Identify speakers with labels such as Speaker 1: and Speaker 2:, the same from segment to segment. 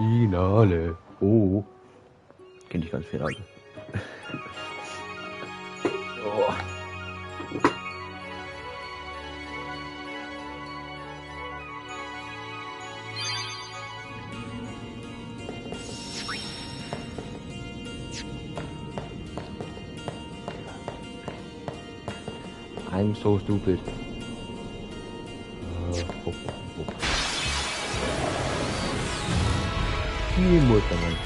Speaker 1: Finale. Oh. Kenn ich ganz Finale. Oh. I'm so stupid. Teamwork, man.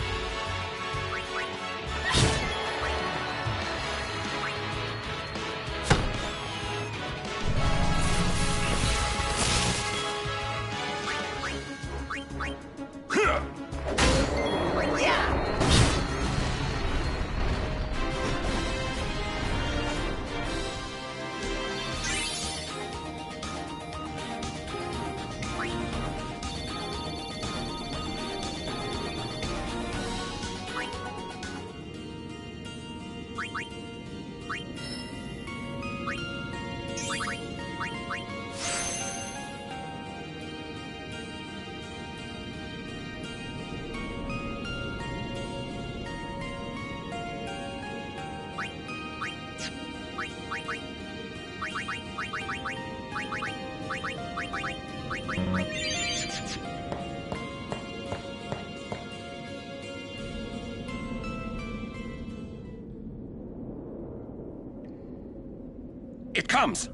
Speaker 2: It comes!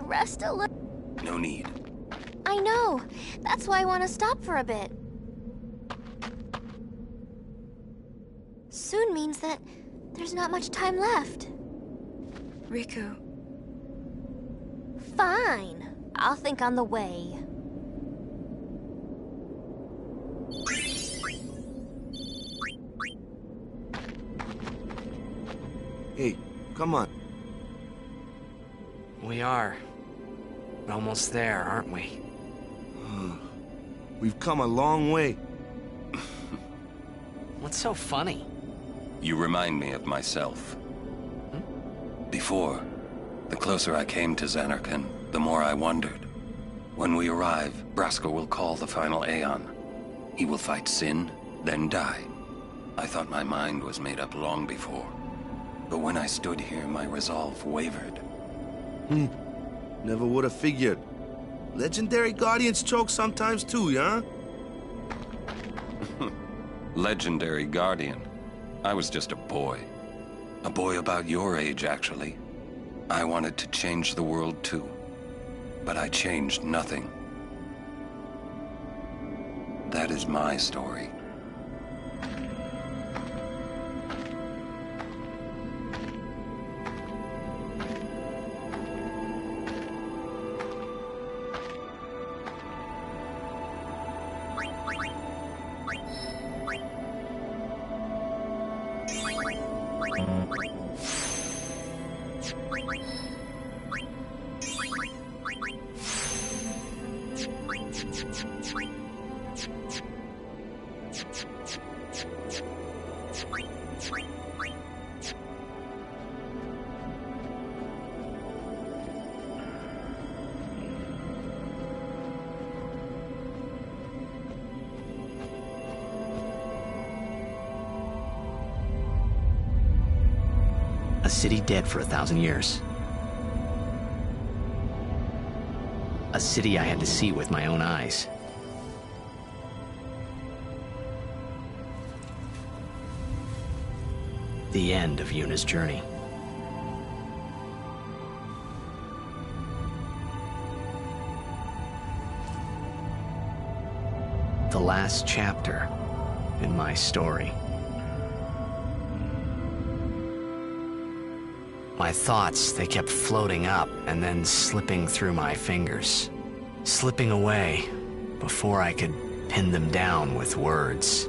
Speaker 3: Rest a little.
Speaker 2: No need.
Speaker 3: I know. That's why I want to stop for a bit. Soon means that there's not much time left.
Speaker 2: Riku,
Speaker 3: Fine. I'll think on the way.
Speaker 4: Hey, come on.
Speaker 5: We are. We're almost there, aren't we?
Speaker 4: We've come a long way.
Speaker 5: What's so funny?
Speaker 6: You remind me of myself. Before, the closer I came to Zanarkand, the more I wondered. When we arrive, Braska will call the final Aeon. He will fight Sin, then die. I thought my mind was made up long before. But when I stood here, my resolve wavered.
Speaker 4: Never would have figured. Legendary Guardians choke sometimes too, yeah?
Speaker 6: Legendary Guardian. I was just a boy. A boy about your age, actually. I wanted to change the world too. But I changed nothing. That is my story.
Speaker 7: A city dead for 1,000 years. A city I had to see with my own eyes. The end of Yuna's journey. The last chapter in my story. My thoughts, they kept floating up and then slipping through my fingers. Slipping away before I could pin them down with words.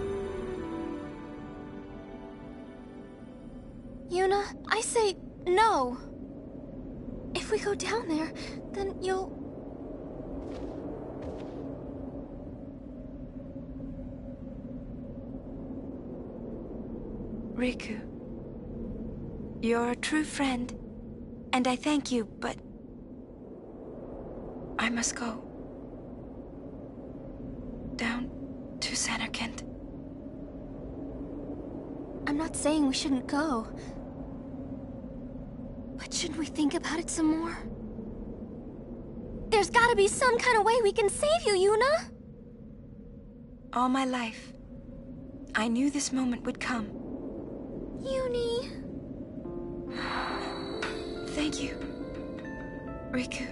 Speaker 3: Yuna, I say no. If we go down there, then you'll...
Speaker 2: Riku. You're a true friend, and I thank you, but I must go. Down to Zanarkand.
Speaker 3: I'm not saying we shouldn't go. But shouldn't we think about it some more? There's gotta be some kind of way we can save you, Yuna!
Speaker 2: All my life, I knew this moment would come.
Speaker 3: Yuni...
Speaker 2: Thank you, Riku.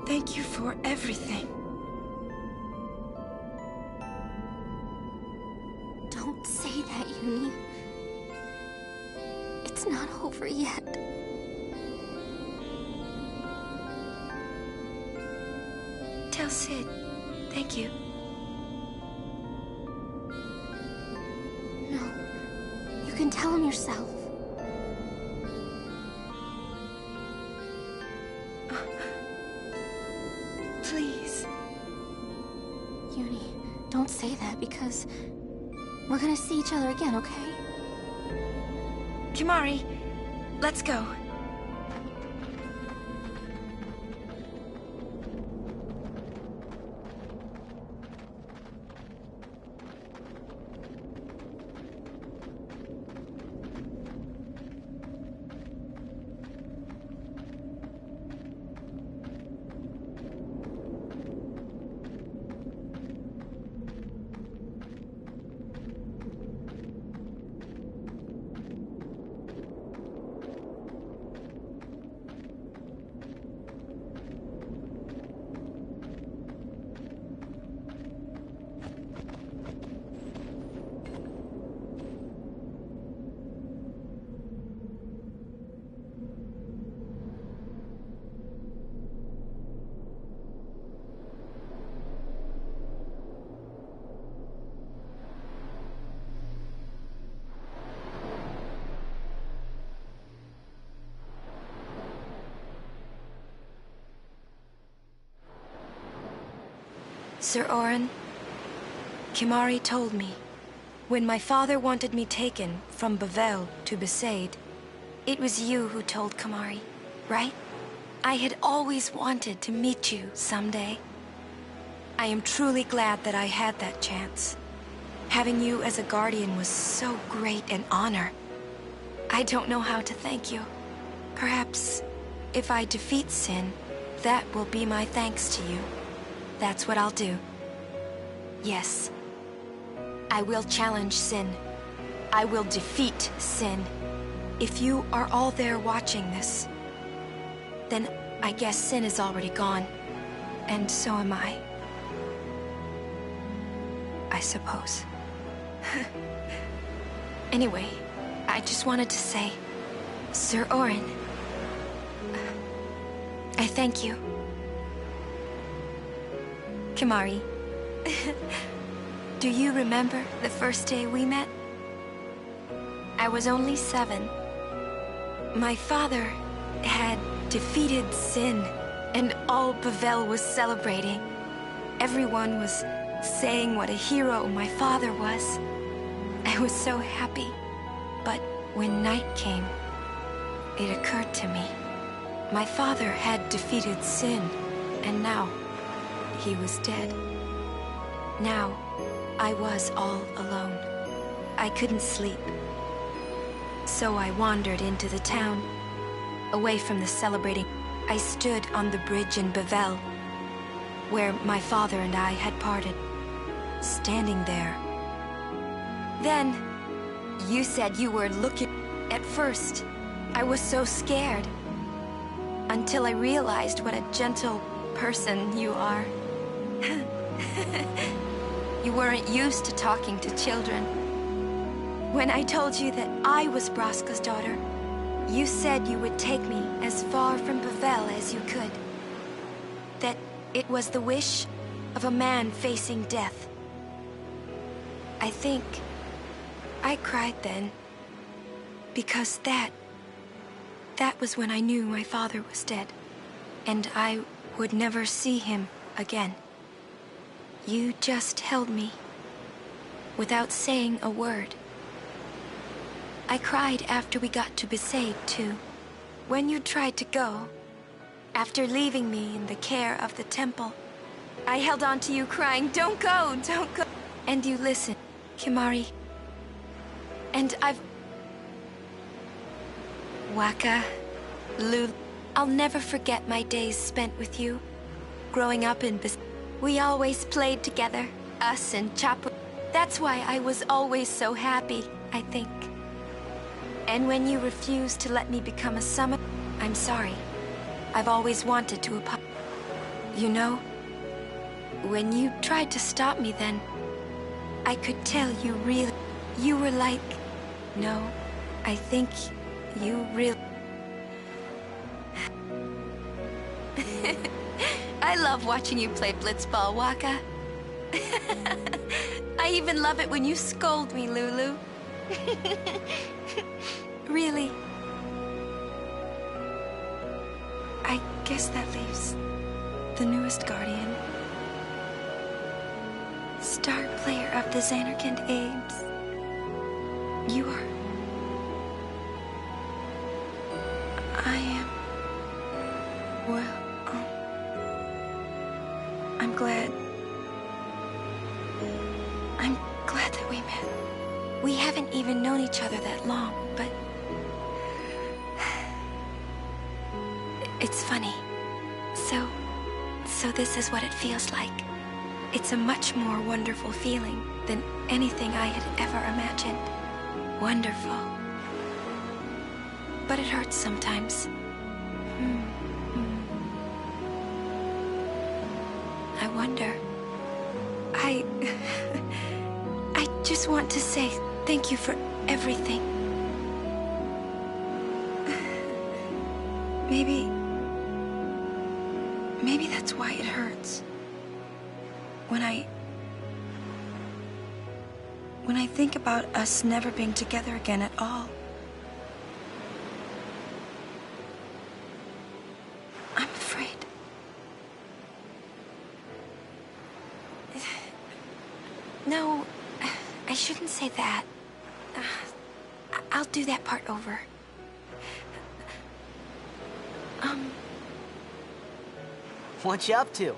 Speaker 2: Thank you for everything.
Speaker 3: Don't say that, Yuni. It's not over yet.
Speaker 2: Tell Sid, thank you.
Speaker 3: No. You can tell him yourself.
Speaker 2: Please.
Speaker 3: Yuni, don't say that because we're gonna see each other again, okay?
Speaker 2: Kimahri, let's go. Sir Orin, Kimahri told me, when my father wanted me taken from Bavel to Besaid, it was you who told Kimahri, right? I had always wanted to meet you someday. I am truly glad that I had that chance. Having you as a guardian was so great an honor. I don't know how to thank you. Perhaps, if I defeat Sin, that will be my thanks to you. That's what I'll do. Yes. I will challenge Sin. I will defeat Sin. If you are all there watching this, then I guess Sin is already gone. And so am I. I suppose. Anyway, I just wanted to say, Sir Orin, I thank you. Kimahri, do you remember the first day we met? I was only 7. My father had defeated Sin, and all Bavel was celebrating. Everyone was saying what a hero my father was. I was so happy. But when night came, it occurred to me. My father had defeated Sin, and now he was dead. Now, I was all alone. I couldn't sleep. So I wandered into the town, away from the celebrating. I stood on the bridge in Bavel, where my father and I had parted, standing there. Then, you said you were looking. At first, I was so scared, until I realized what a gentle person you are. You weren't used to talking to children. When I told you that I was Braska's daughter, you said you would take me as far from Bavel as you could. That it was the wish of a man facing death. I think I cried then, because that was when I knew my father was dead, and I would never see him again. You just held me, without saying a word. I cried after we got to Besaid, too. When you tried to go, after leaving me in the care of the temple, I held on to you crying, "Don't go, don't go." And you listened, Kimahri. And Wakka, Lulu, I'll never forget my days spent with you. Growing up in Besaid, we always played together, us and Chapu. That's why I was always so happy, I think. And when you refused to let me become a summon, I'm sorry. I've always wanted to apologize. You know, when you tried to stop me then, I could tell you were like, no, I think you really... I love watching you play blitzball, Wakka. I even love it when you scold me, Lulu. Really. I guess that leaves the newest Guardian. Star player of the Zanarkand Abes. You are... I am... Well, I'm glad that we met. We haven't even known each other that long, but... It's funny. So this is what it feels like. It's a much more wonderful feeling than anything I had ever imagined. Wonderful. But it hurts sometimes. I wonder... I just want to say thank you for everything. Maybe that's why it hurts. When I think about us never being together again at all. I'm afraid. No, I shouldn't say that. I'll do that part over.
Speaker 8: What you up to?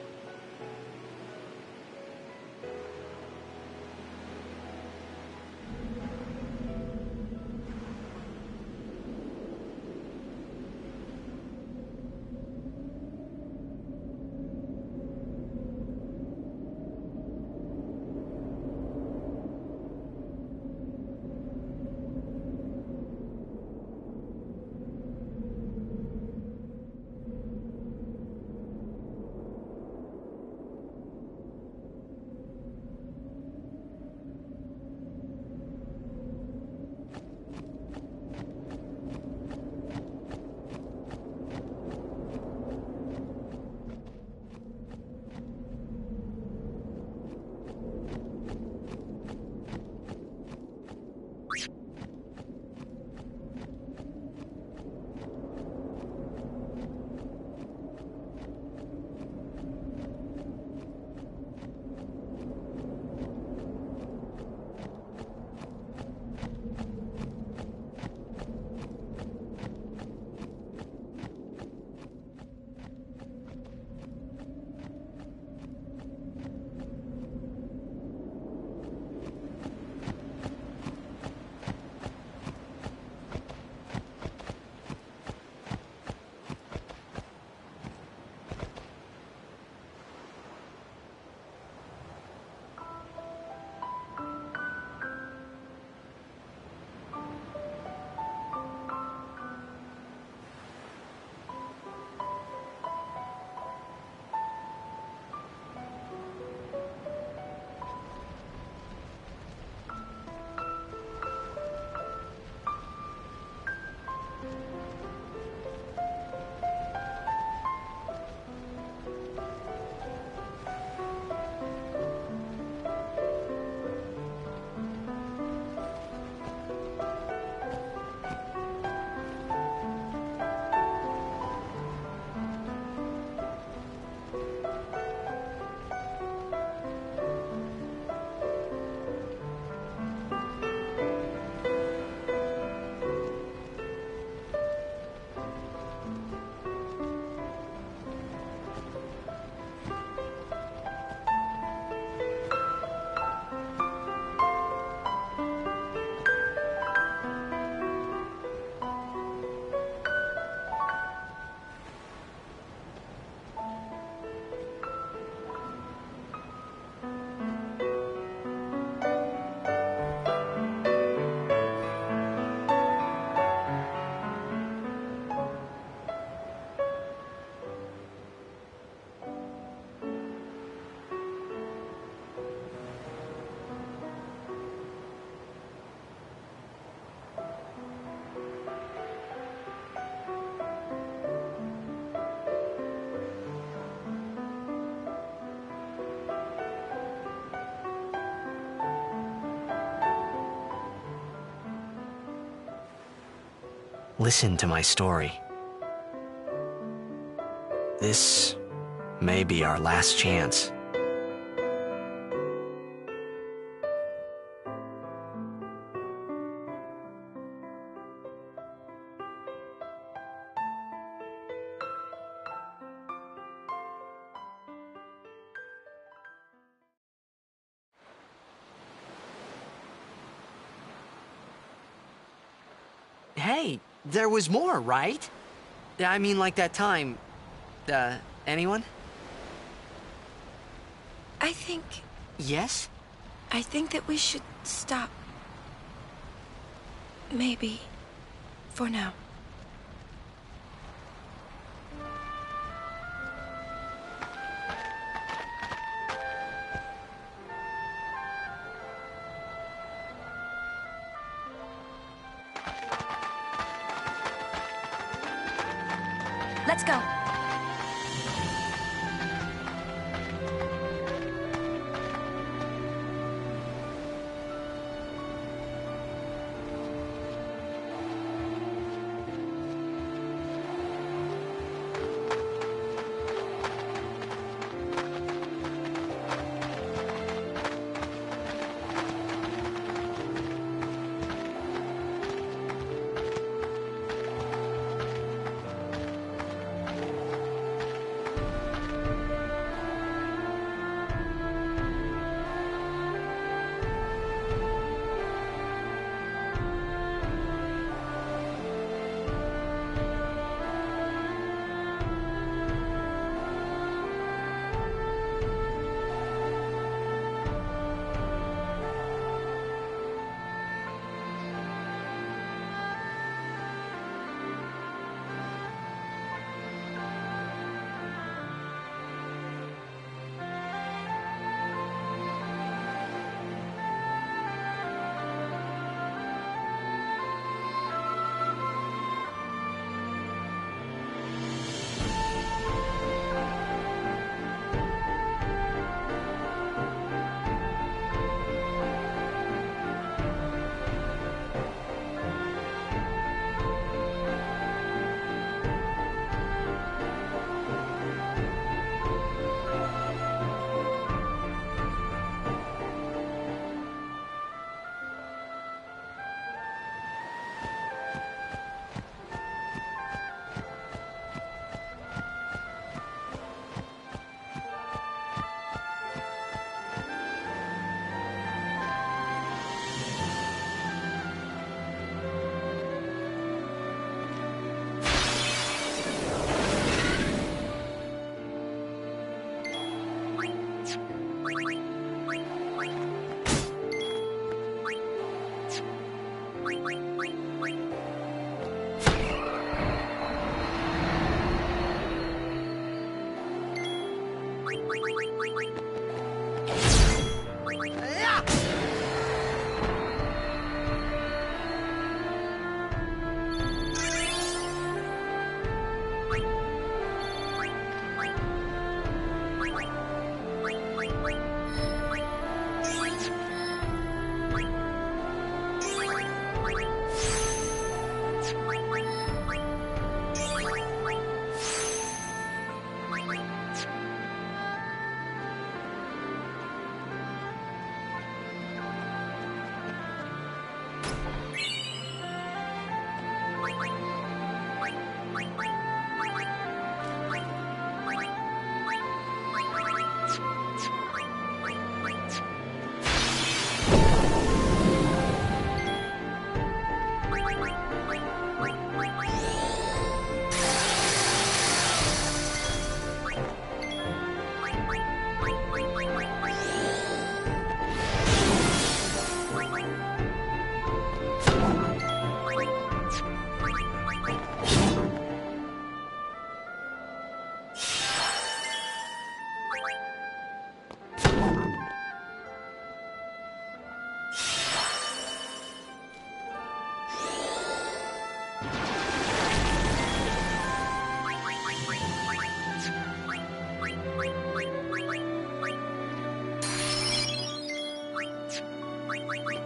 Speaker 7: Listen to my story. This may be our last chance.
Speaker 8: Hey, there was more, right? I mean, like that time. Anyone?
Speaker 2: I think
Speaker 8: Yes?
Speaker 2: that we should stop. Maybe. For now. Let's go.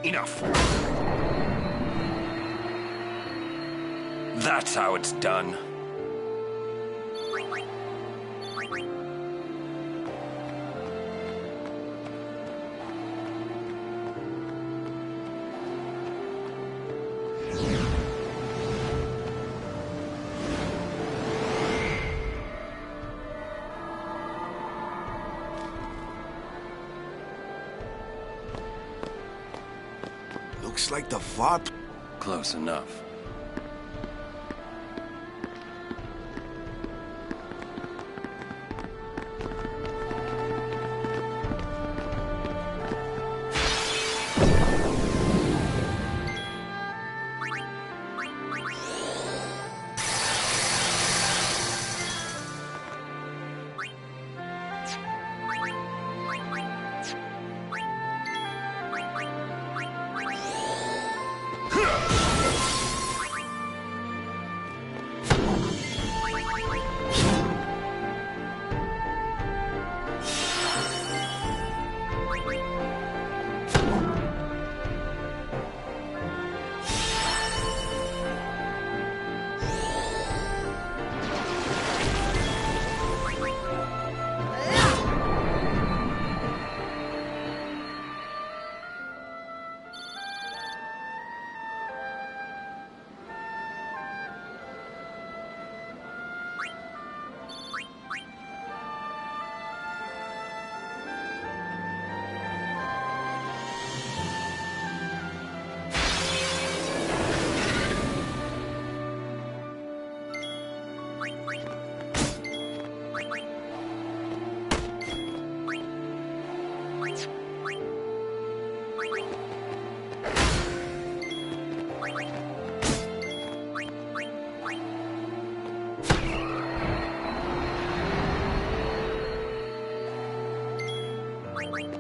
Speaker 6: Enough. That's how it's done.
Speaker 4: Looks like the vault.
Speaker 6: Close enough.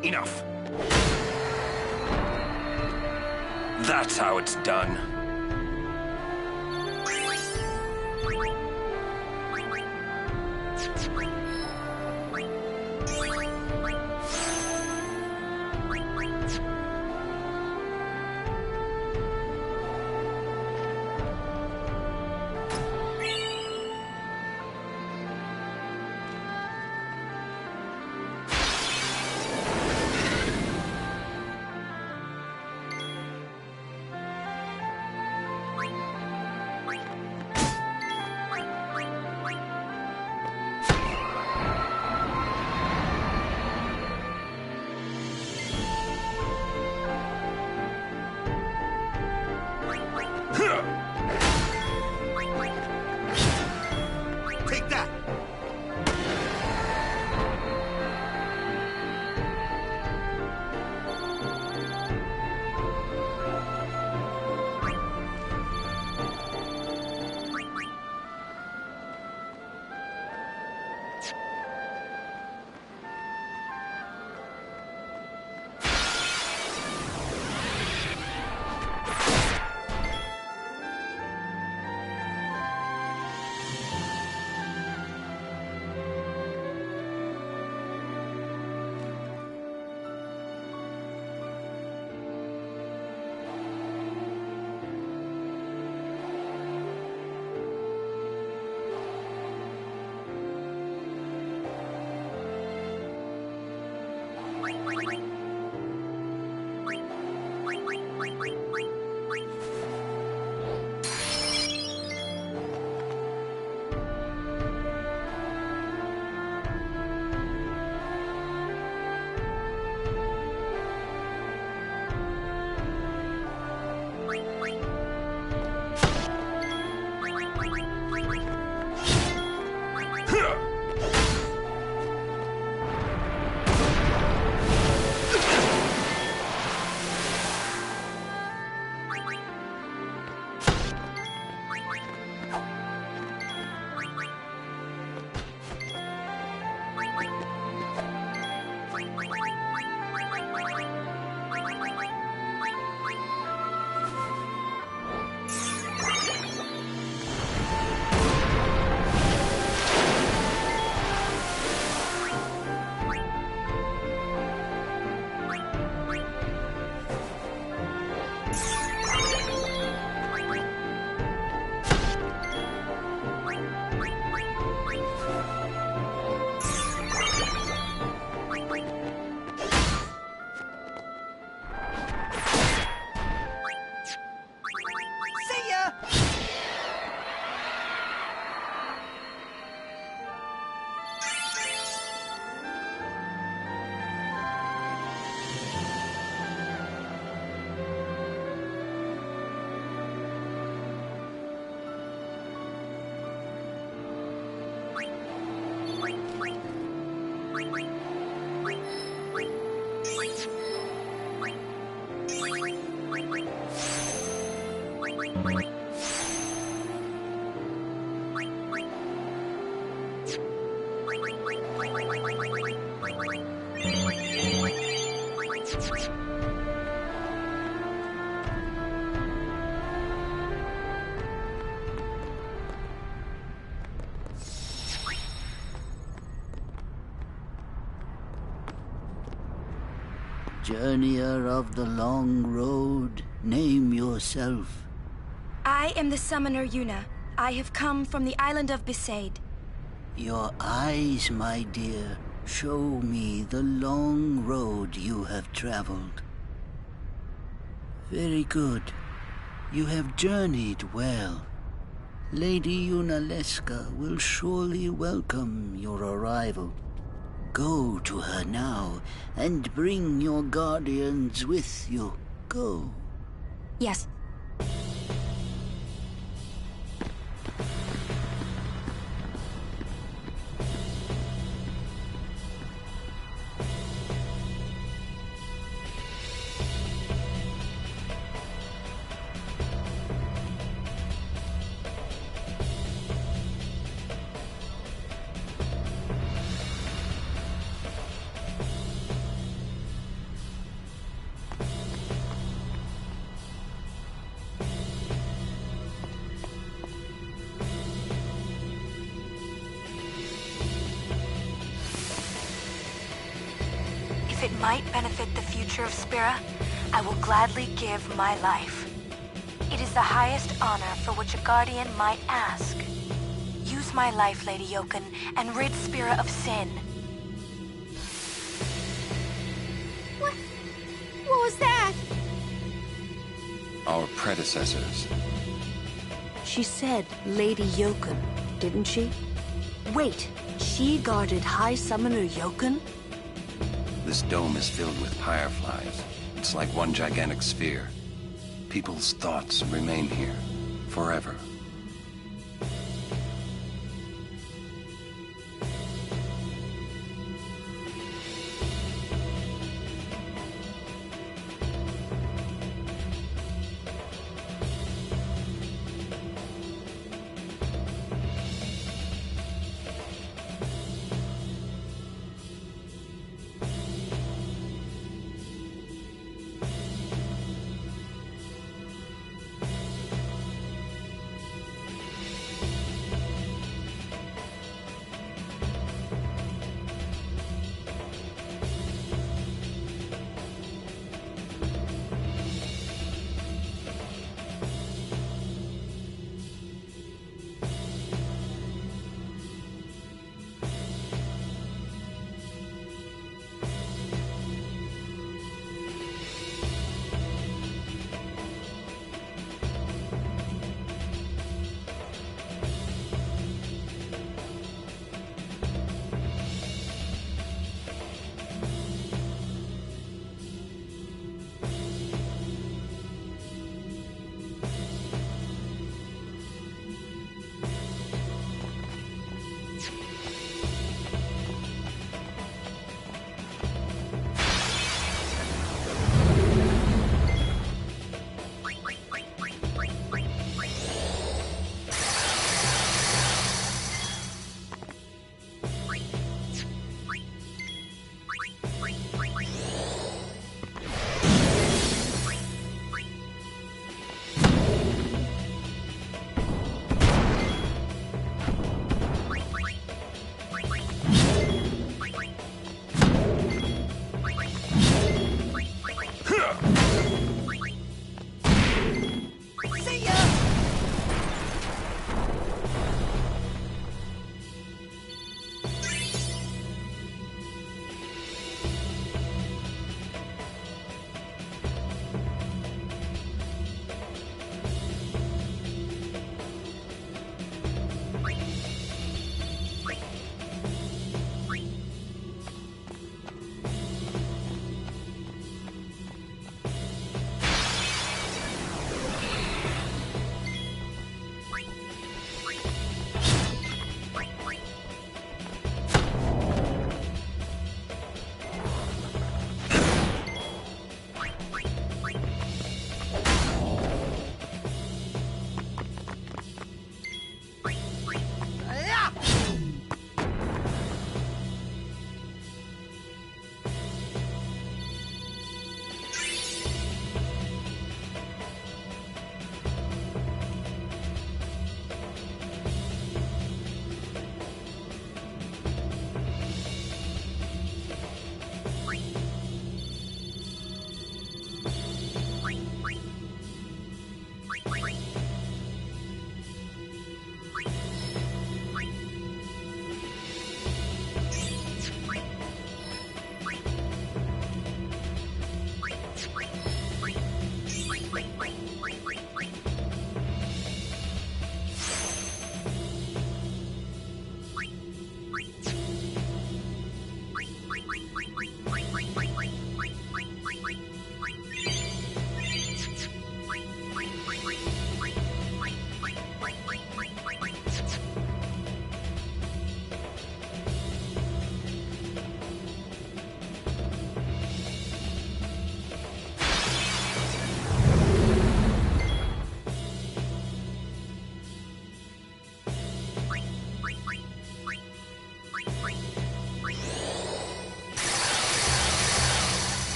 Speaker 6: Enough. That's how it's done.
Speaker 9: Journeyer of the long road, name yourself.
Speaker 2: I am the summoner Yuna. I have come from the island of Besaid.
Speaker 9: Your eyes, my dear, show me the long road you have traveled. Very good. You have journeyed well. Lady Yunalesca will surely welcome your arrival. Go to her now, and bring your guardians with you. Go.
Speaker 2: Yes. If it might benefit the future of Spira, I will gladly give my life. It is the highest honor for which a guardian might ask. Use my life, Lady Yoken, and rid Spira of sin.
Speaker 3: What was that?
Speaker 6: Our predecessors.
Speaker 10: She said Lady Yoken, didn't she? Wait, she guarded High Summoner Yoken?
Speaker 6: This dome is filled with fireflies. It's like one gigantic sphere. People's thoughts remain here, forever.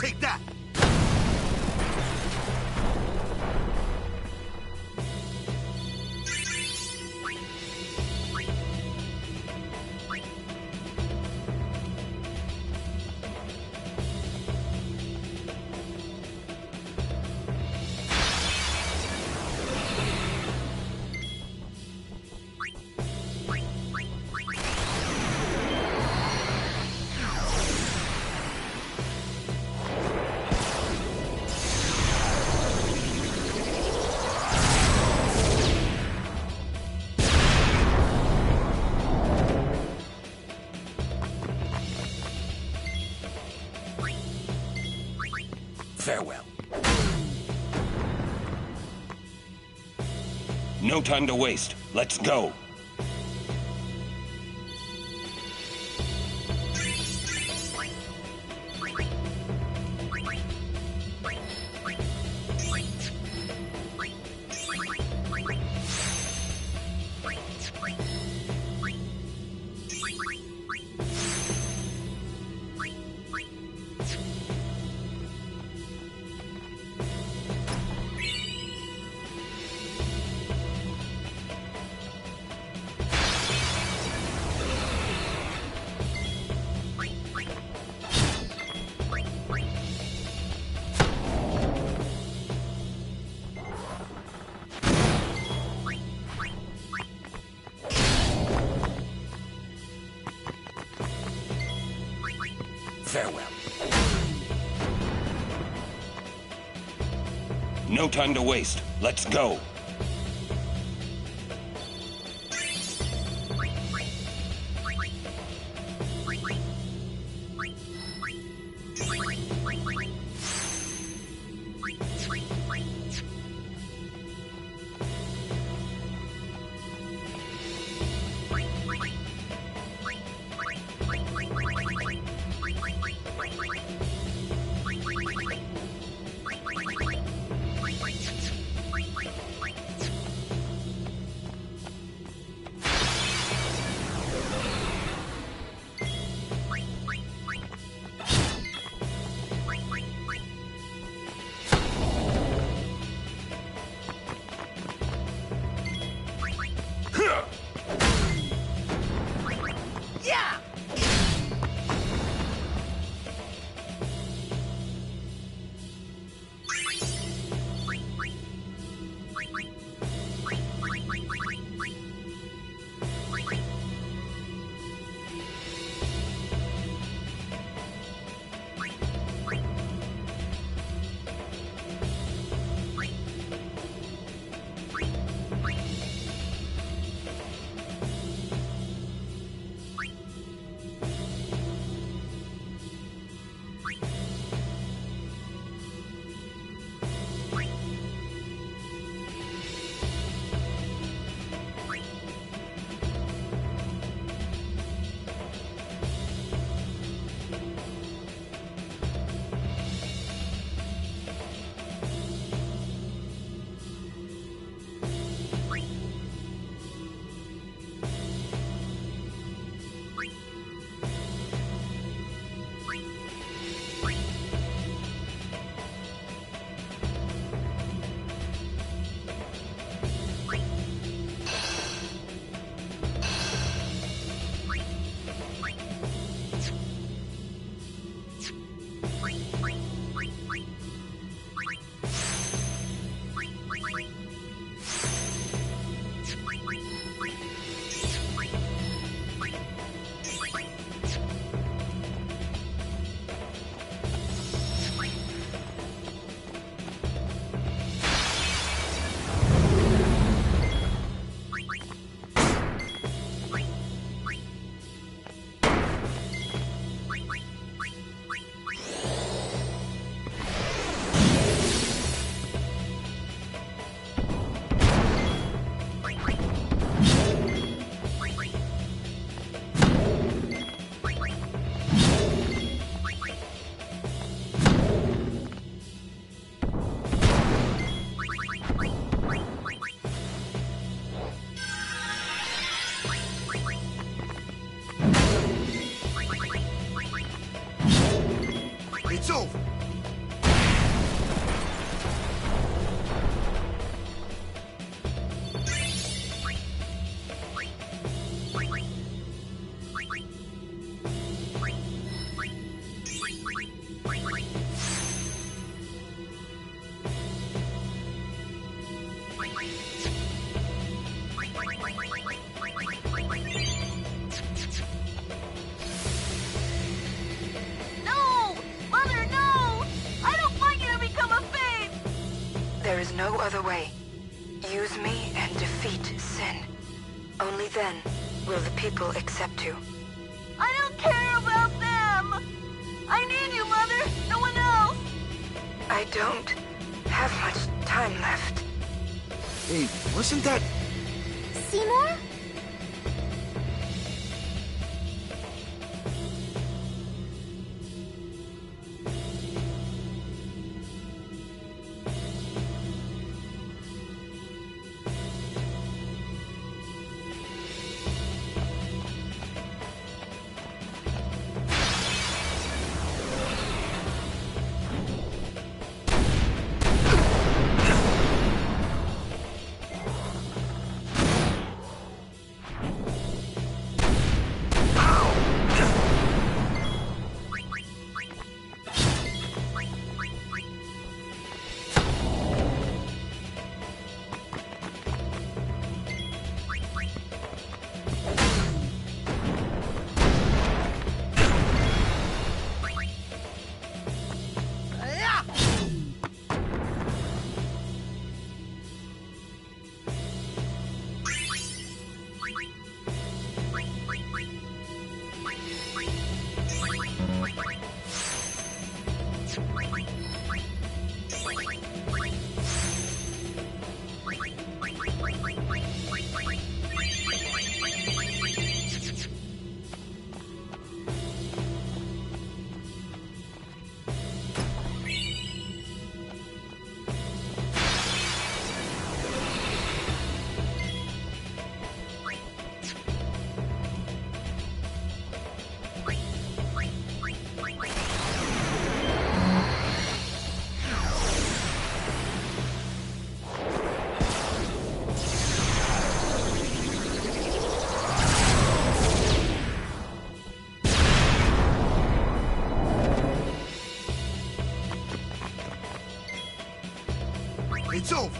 Speaker 4: Take that!
Speaker 6: Farewell. No time to waste. Let's go. Farewell. No time to waste. Let's go.
Speaker 11: No! Mother, no! I don't want you to become a Faith!
Speaker 2: There is no other way. Use me and defeat Sin. Only then will the people accept you.
Speaker 11: I don't care about them! I need you, Mother! No one else!
Speaker 2: I don't have much time left.
Speaker 4: Hey, wasn't that...
Speaker 3: Seymour?
Speaker 4: It's over.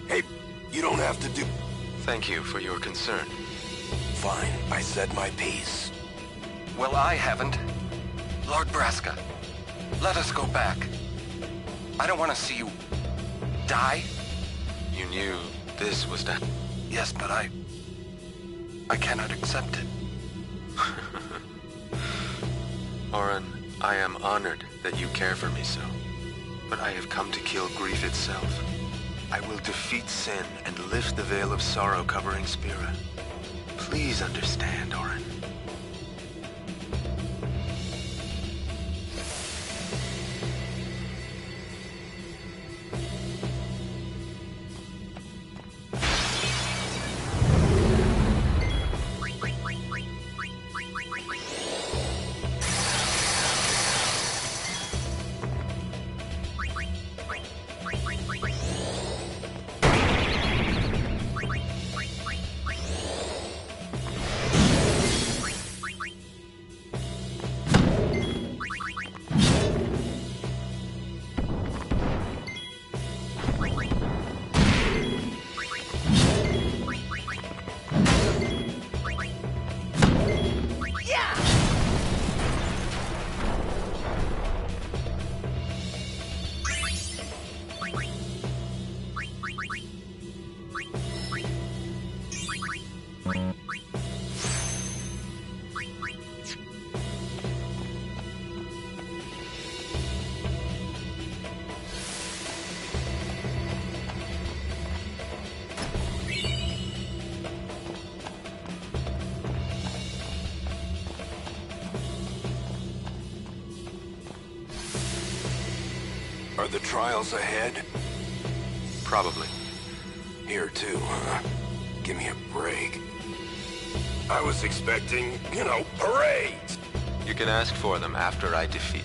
Speaker 12: Hey, you don't have to do...
Speaker 13: Thank you for your concern.
Speaker 12: Fine, I said my piece.
Speaker 6: Well, I haven't. Lord Braska, let us go back. I don't want to see you... die?
Speaker 13: You knew this was done.
Speaker 6: Yes, but I cannot accept it.
Speaker 13: Auron, I am honored that you care for me so. But I have come to kill grief itself. I will defeat Sin and lift the veil of sorrow covering Spira. Please understand, Auron.
Speaker 12: Are the trials ahead?
Speaker 13: Probably.
Speaker 12: Here too, huh? Give me a break. I was expecting, parades!
Speaker 13: You can ask for them after I defeat.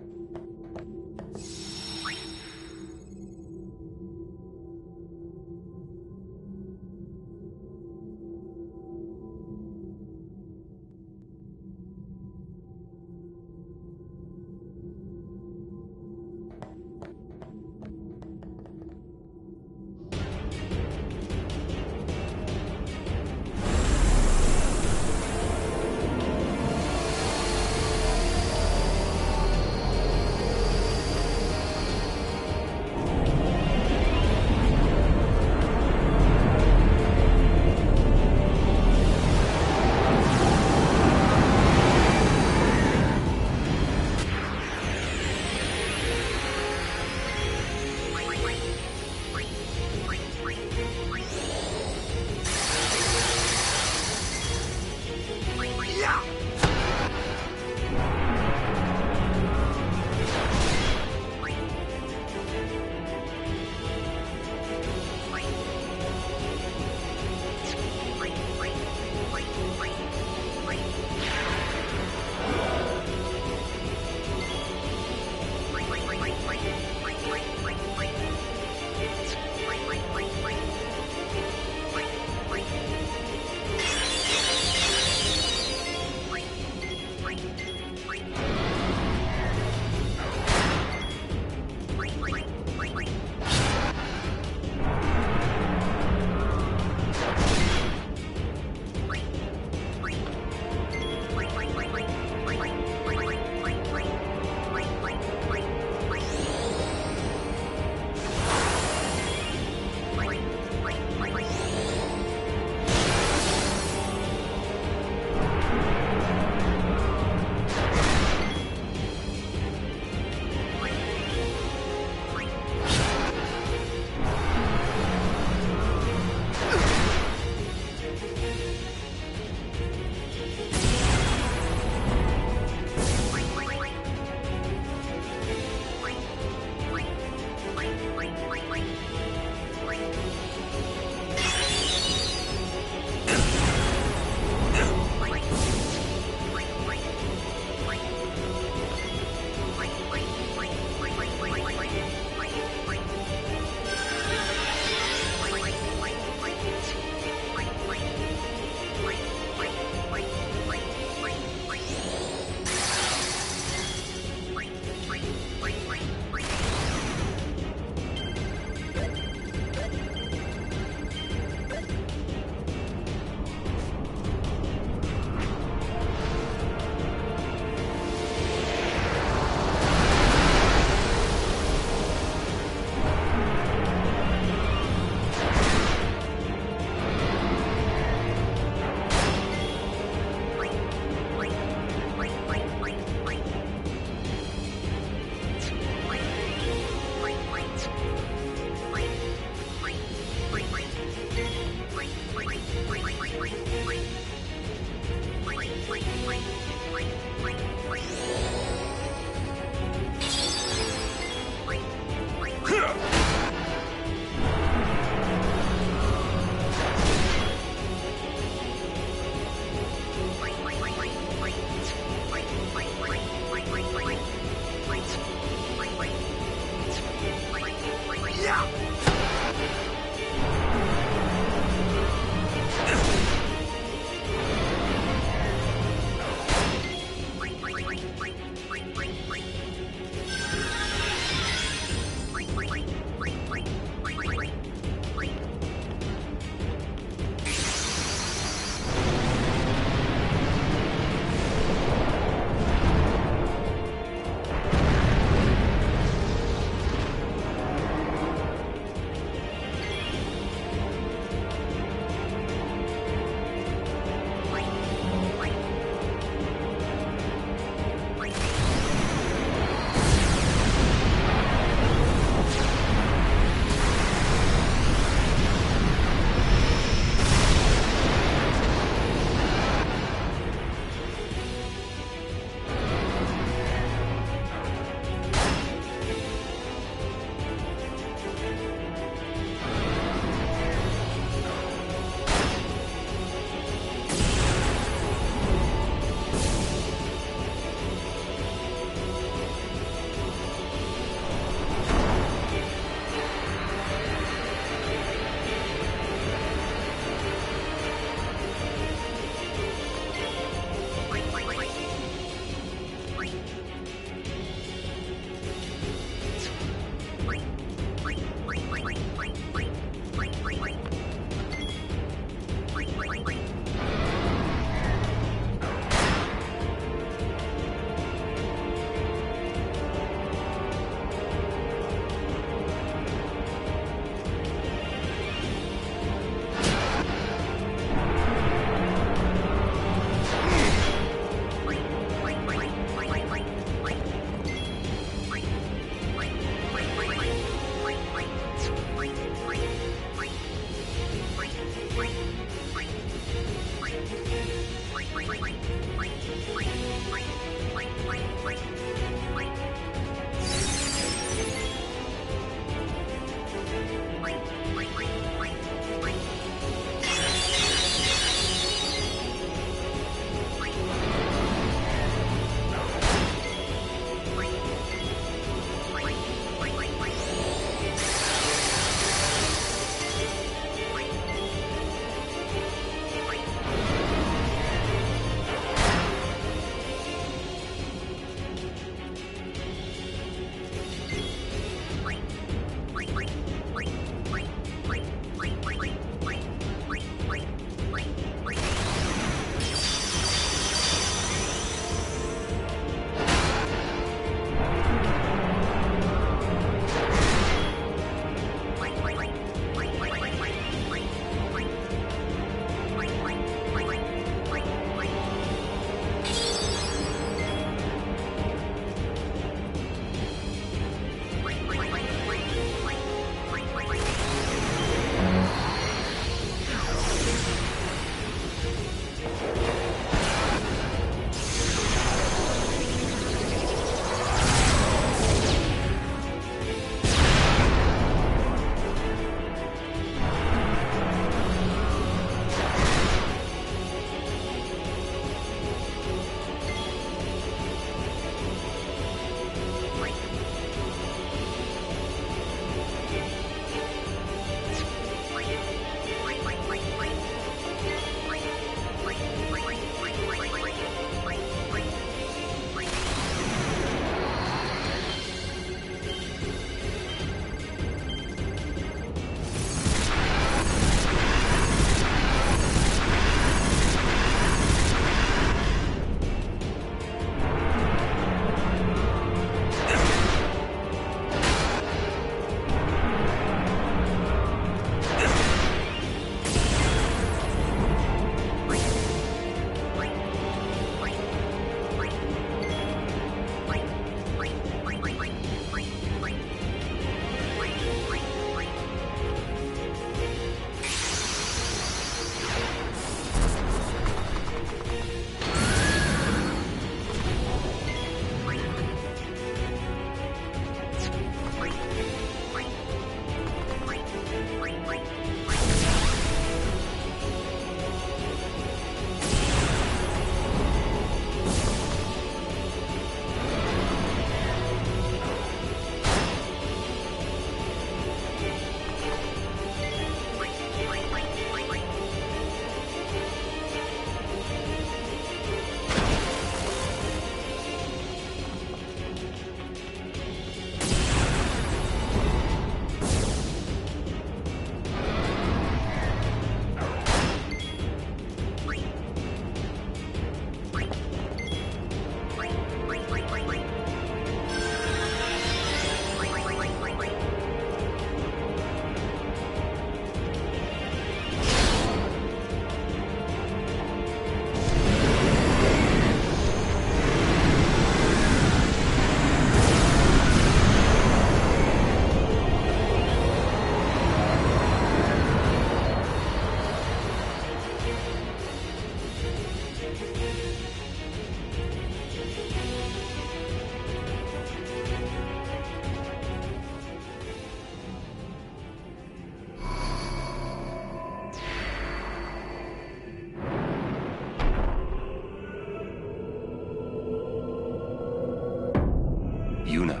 Speaker 6: Yuna,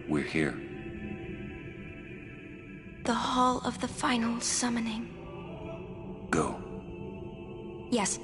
Speaker 6: we're here.
Speaker 2: The Hall of the Final Summoning.
Speaker 6: Go.
Speaker 2: Yes.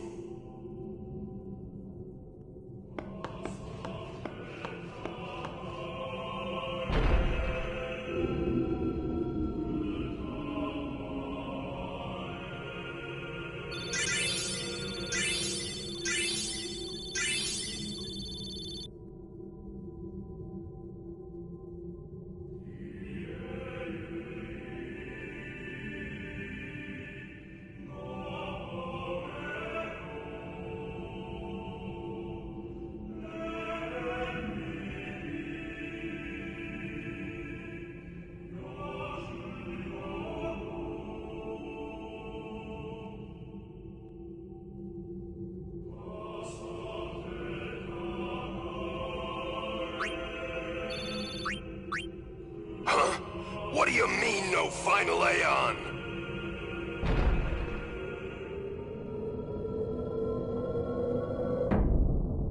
Speaker 12: What do you mean, no final Aeon?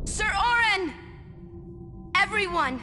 Speaker 2: Sir Auron! Everyone!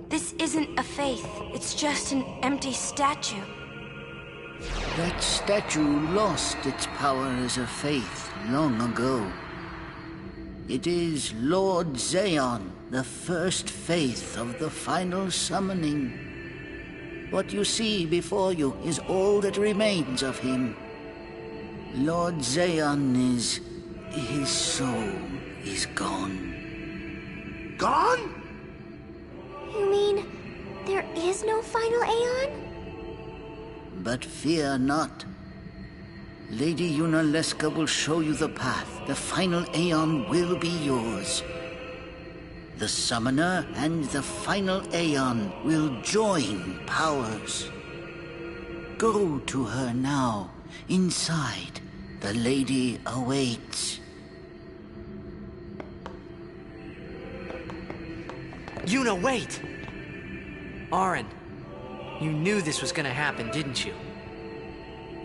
Speaker 2: This isn't a faith. It's just an empty statue.
Speaker 9: That statue lost its power as a faith long ago. It is Lord Zayon, the first faith of the final summoning. What you see before you is all that remains of him. Lord Zayon is... his soul is gone.
Speaker 4: Gone?
Speaker 3: You mean there is no final Aeon?
Speaker 9: But fear not. Lady Yunalesca will show you the path. The final Aeon will be yours. The Summoner and the final Aeon will join powers. Go to her now. Inside, the lady awaits.
Speaker 8: Yuna, wait! Auron, you knew this was gonna happen, didn't you?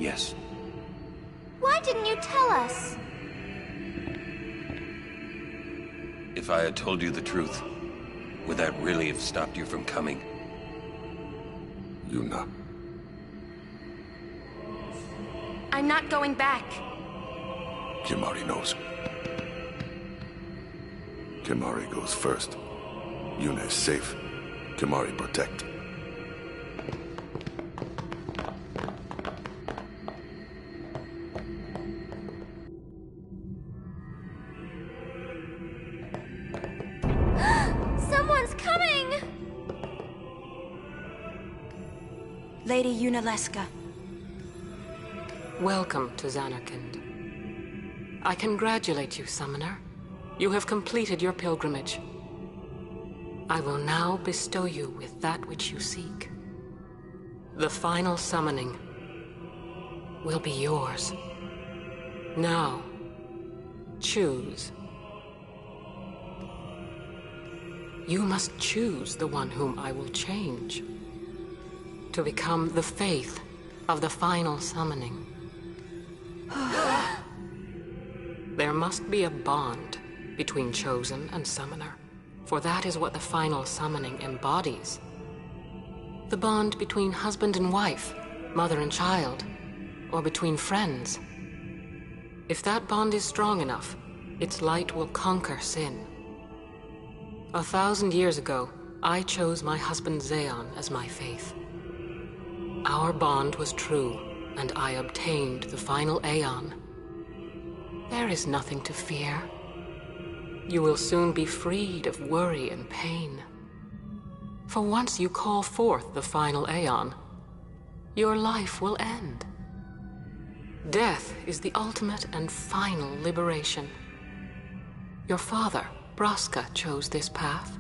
Speaker 6: Yes.
Speaker 3: Why didn't you tell us?
Speaker 6: If I had told you the truth, would that really have stopped you from coming?
Speaker 12: Yuna.
Speaker 2: I'm not going back.
Speaker 12: Kimahri knows. Kimahri goes first. Yuna is safe. Kimahri protect.
Speaker 3: Someone's coming!
Speaker 2: Lady Yunalesca,
Speaker 14: Welcome to Zanarkand. I congratulate you, Summoner. You have completed your pilgrimage. I will now bestow you with that which you seek. The final summoning will be yours. Now, choose. You must choose the one whom I will change to become the faith of the final summoning. There must be a bond between Chosen and Summoner, for that is what the final summoning embodies. The bond between husband and wife, mother and child, or between friends. If that bond is strong enough, its light will conquer sin. 1,000 years ago, I chose my husband Zeon as my faith. Our bond was true, and I obtained the final Aeon. There is nothing to fear. You will soon be freed of worry and pain. For once you call forth the final Aeon, your life will end. Death is the ultimate and final liberation. Your father, Braska, chose this path.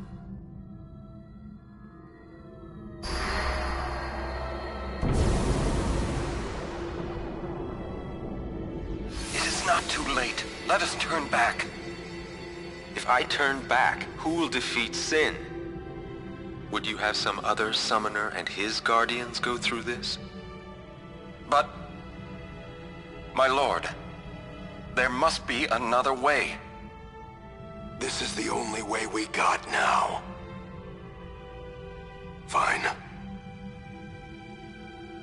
Speaker 6: It is not too late. Let us turn back.
Speaker 13: If I turn back, who will defeat Sin? Would you have some other summoner and his guardians go through this?
Speaker 6: But, my lord, there must be another way.
Speaker 12: This is the only way we got now. Fine.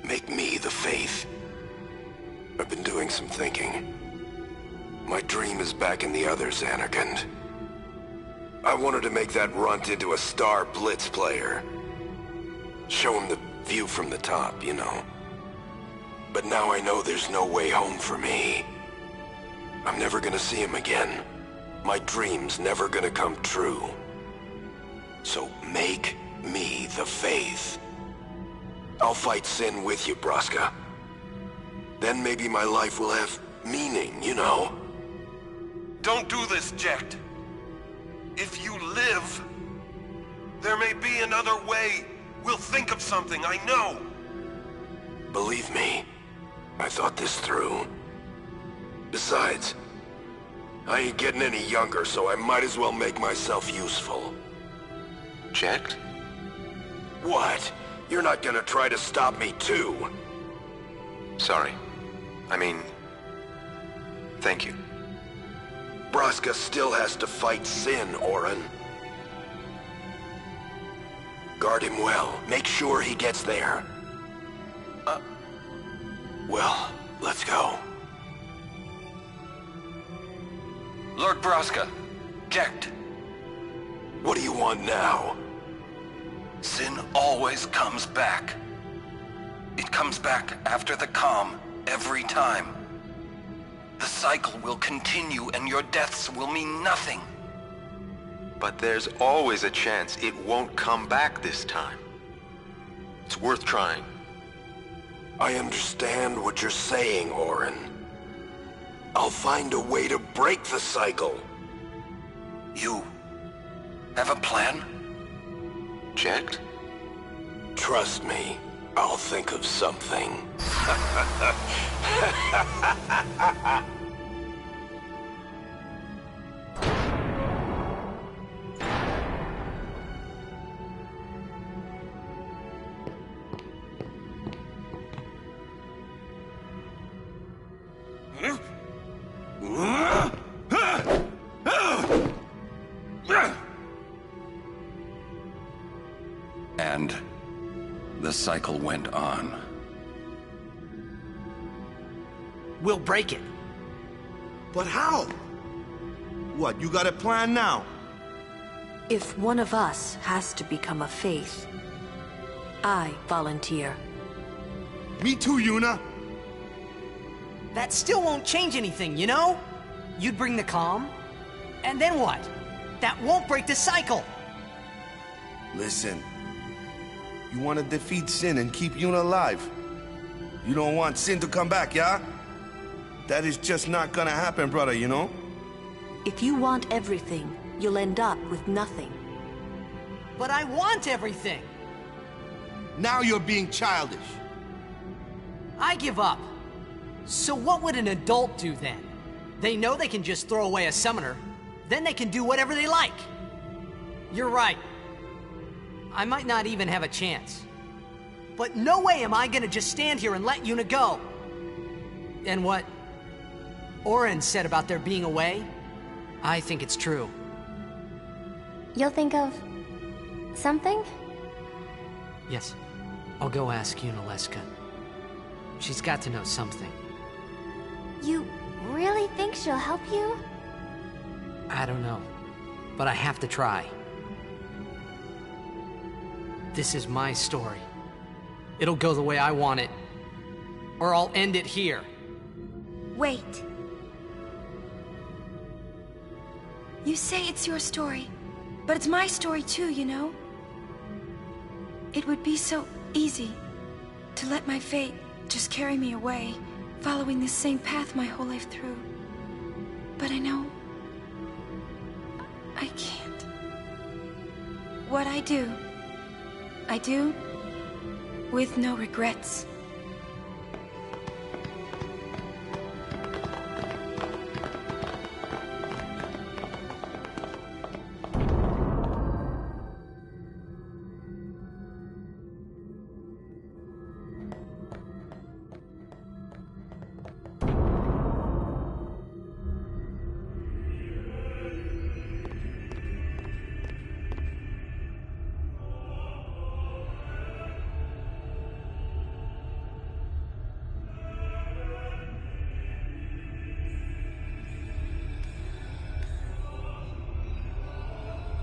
Speaker 12: Make me the faith. I've been doing some thinking. My dream is back in the other Zanarkand. I wanted to make that runt into a star blitz player. Show him the view from the top, you know. But now I know there's no way home for me. I'm never gonna see him again. My dream's never gonna come true. So make me the faith. I'll fight Sin with you, Braska. Then maybe my life will have meaning, you know? Don't do this, Jecht. If you live, there may be another way. We'll think of something, I know. Believe me, I thought this through. Besides, I ain't getting any younger, so I might as well make myself useful.
Speaker 13: Jecht?
Speaker 12: What? You're not gonna try to stop me too?
Speaker 13: Sorry. I mean, thank you.
Speaker 12: Braska still has to fight Sin, Orin. Guard him well. Make sure he gets there. Well, let's go.
Speaker 6: Lord Braska, Jecht.
Speaker 12: What do you want now?
Speaker 6: Sin always comes back. It comes back after the calm, every time. The cycle will continue and your deaths will mean nothing.
Speaker 13: But there's always a chance it won't come back this time. It's worth trying.
Speaker 12: I understand what you're saying, Orin. I'll find a way to break the cycle.
Speaker 6: You have a plan?
Speaker 13: Jecht?
Speaker 12: Trust me, I'll think of something.
Speaker 6: And the cycle went on.
Speaker 8: We'll break it.
Speaker 4: But how? What, you got a plan now?
Speaker 10: If one of us has to become a faith, I volunteer.
Speaker 4: Me too, Yuna.
Speaker 8: That still won't change anything, you know? You'd bring the calm, and then what? That won't break the cycle!
Speaker 4: Listen. You want to defeat Sin and keep Yuna alive. You don't want Sin to come back, yeah? That is just not gonna happen, brother, you know?
Speaker 10: If you want everything, you'll end up with nothing.
Speaker 8: But I want everything!
Speaker 4: Now you're being childish.
Speaker 8: I give up. So what would an adult do then? They know they can just throw away a summoner. Then they can do whatever they like. You're right. I might not even have a chance. But no way am I gonna just stand here and let Yuna go. And what Auron said about there being a way, I think it's true.
Speaker 3: You'll think of something?
Speaker 8: Yes, I'll go ask Yunalesca. She's got to know something.
Speaker 3: You really think she'll help you?
Speaker 8: I don't know, but I have to try. This is my story. It'll go the way I want it, or I'll end it here.
Speaker 2: Wait. You say it's your story, but it's my story too, you know? It would be so easy to let my fate just carry me away, following this same path my whole life through. But I know I can't. What I do with no regrets.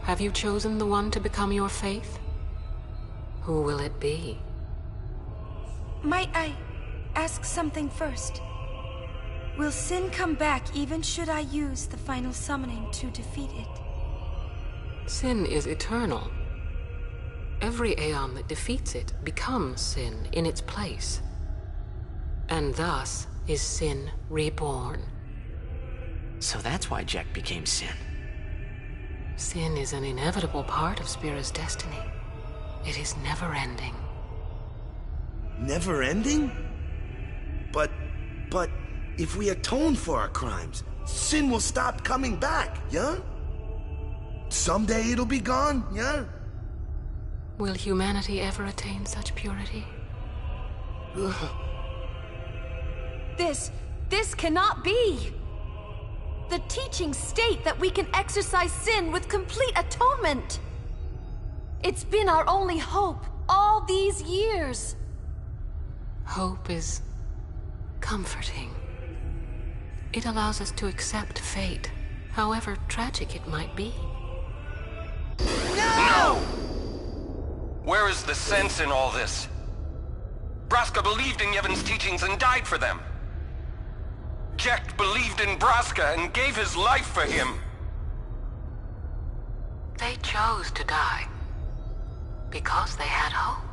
Speaker 14: Have you chosen the one to become your faith? Who will it be?
Speaker 2: Might I ask something first? Will Sin come back even should I use the final summoning to defeat it?
Speaker 14: Sin is eternal. Every Aeon that defeats it becomes Sin in its place. And thus is Sin reborn.
Speaker 7: So that's why Jack became Sin.
Speaker 14: Sin is an inevitable part of Spira's destiny. It is never-ending.
Speaker 4: Never-ending? But if we atone for our crimes, Sin will stop coming back, yeah? Someday it'll be gone, yeah?
Speaker 14: Will humanity ever attain such purity?
Speaker 11: This cannot be! The teachings state that we can exercise sin with complete atonement! It's been our only hope all these years!
Speaker 14: Hope is comforting. It allows us to accept fate, however tragic it might be.
Speaker 6: No! Where is the sense in all this? Braska believed in Yevon's teachings and died for them. Jack believed in Braska and gave his life for him.
Speaker 14: They chose to die because they had hope.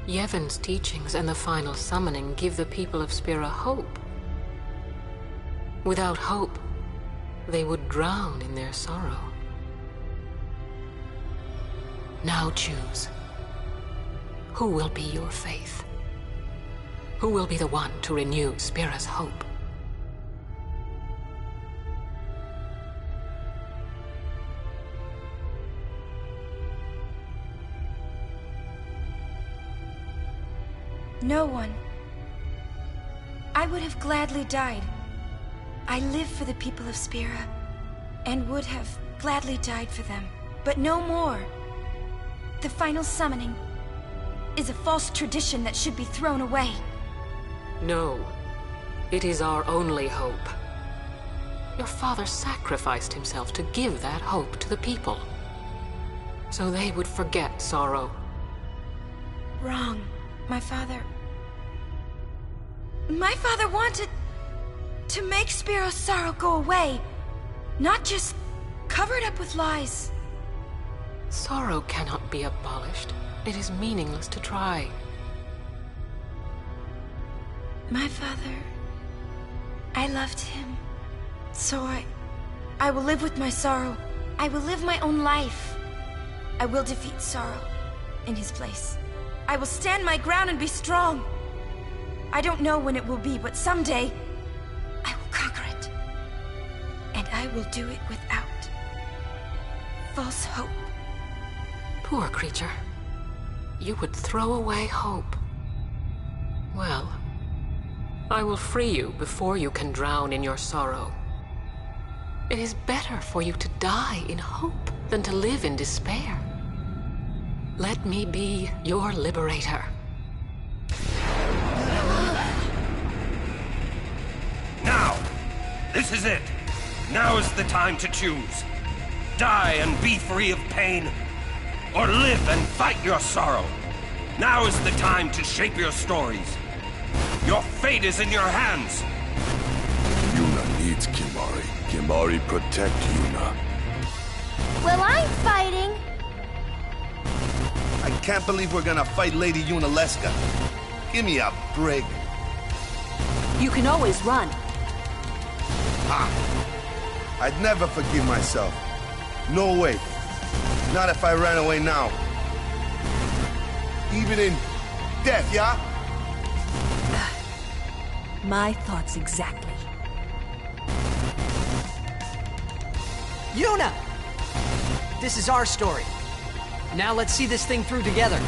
Speaker 14: Yevon's teachings and the final summoning give the people of Spira hope. Without hope, they would drown in their sorrow. Now choose. Who will be your faith? Who will be the one to renew Spira's hope?
Speaker 2: No one. I would have gladly died. I live for the people of Spira, and would have gladly died for them, but no more. The final summoning is a false tradition that should be thrown away.
Speaker 14: No, it is our only hope. Your father sacrificed himself to give that hope to the people. So they would forget sorrow.
Speaker 2: Wrong. My father wanted to make Spiro's sorrow go away, not just cover it up with lies.
Speaker 14: Sorrow cannot be abolished. It is meaningless to try.
Speaker 2: My father, I loved him. So I will live with my sorrow. I will live my own life. I will defeat sorrow in his place. I will stand my ground and be strong. I don't know when it will be, but someday I will conquer it. And I will do it without false hope.
Speaker 14: Poor creature. You would throw away hope. Well, I will free you before you can drown in your sorrow. It is better for you to die in hope than to live in despair. Let me be your liberator.
Speaker 6: Now! This is it! Now is the time to choose. Die and be free of pain, or live and fight your sorrow. Now is the time to shape your stories. Your fate is in your hands.
Speaker 12: Yuna needs Kimahri. Kimahri protect Yuna.
Speaker 3: Well, I'm fighting.
Speaker 4: I can't believe we're gonna fight Lady Yunalesca. Give me a break.
Speaker 10: You can always run.
Speaker 4: I'd never forgive myself. No way. Not if I ran away now. Even in death, yeah?
Speaker 10: My thoughts exactly.
Speaker 8: Yuna! This is our story. Now let's see this thing through together.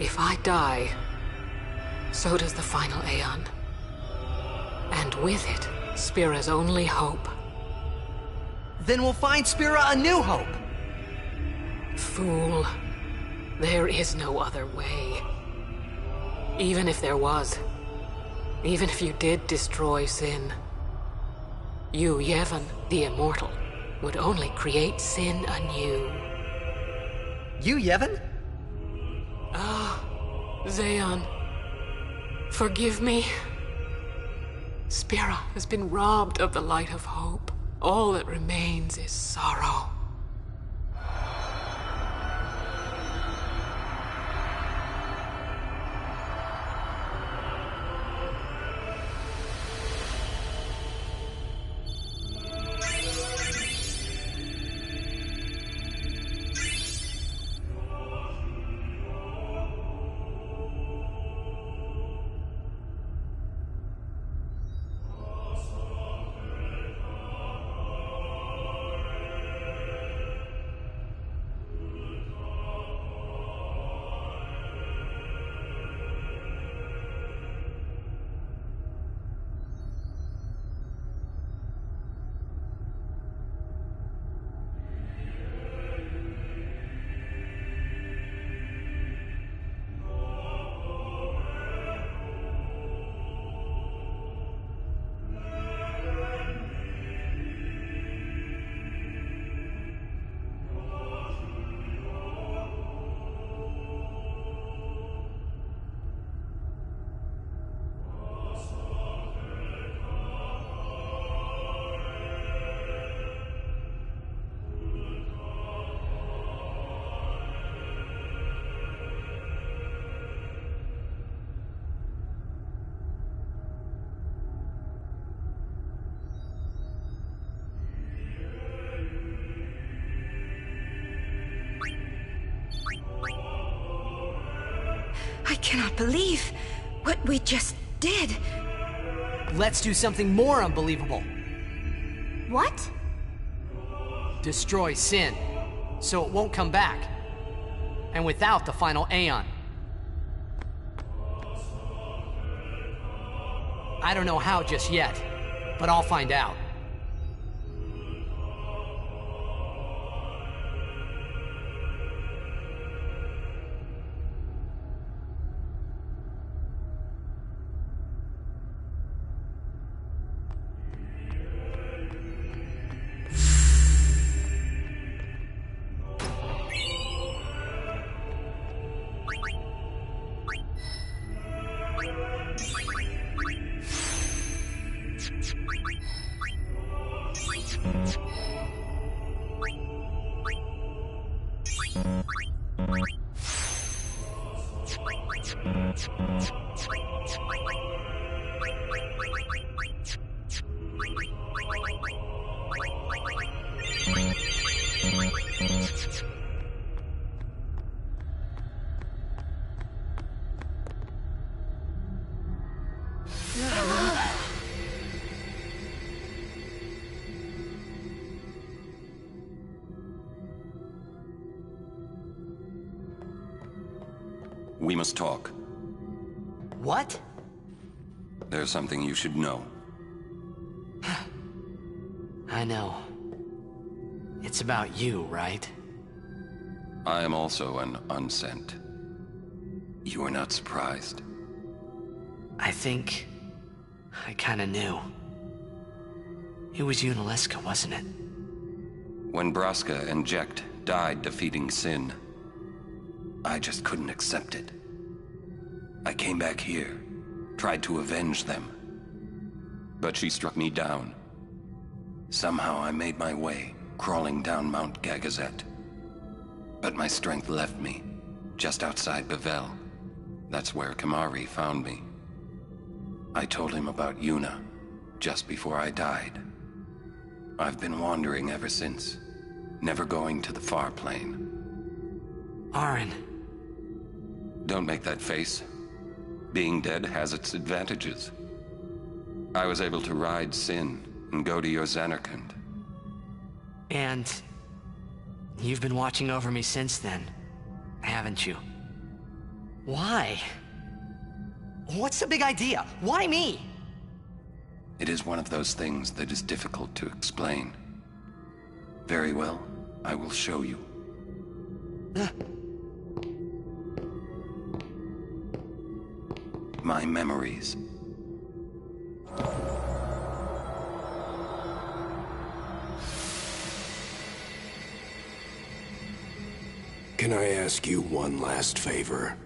Speaker 14: If I die, so does the final Aeon. And with it, Spira's only hope.
Speaker 8: Then we'll find Spira a new hope!
Speaker 14: Fool. There is no other way. Even if there was, even if you did destroy Sin, you, Yevon, the Immortal, would only create Sin anew.
Speaker 8: You, Yevon?
Speaker 14: Ah, Zeon. Forgive me. Spira has been robbed of the light of hope. All that remains is sorrow.
Speaker 2: I cannot believe what we just did.
Speaker 8: Let's do something more unbelievable.
Speaker 3: What?
Speaker 8: Destroy Sin, so it won't come back. And without the final Aeon. I don't know how just yet, but I'll find out.
Speaker 6: We must talk.
Speaker 8: What?
Speaker 6: There's something you should know.
Speaker 7: I know. It's about you, right?
Speaker 6: I am also an unsent. You are not surprised.
Speaker 7: I think I kinda knew. It was Yunalesca, wasn't it?
Speaker 6: When Braska and Jecht died defeating Sin, I just couldn't accept it. I came back here, tried to avenge them. But she struck me down. Somehow I made my way, crawling down Mount Gagazet. But my strength left me, just outside Bevel. That's where Kimahri found me. I told him about Yuna, just before I died. I've been wandering ever since, never going to the far plane.
Speaker 7: Auron.
Speaker 6: Don't make that face. Being dead has its advantages. I was able to ride Sin and go to your Zanarkand.
Speaker 7: And you've been watching over me since then, haven't you? Why? What's the big idea? Why me?
Speaker 6: It is one of those things that is difficult to explain. Very well, I will show you. My memories.
Speaker 12: Can I ask you one last favor?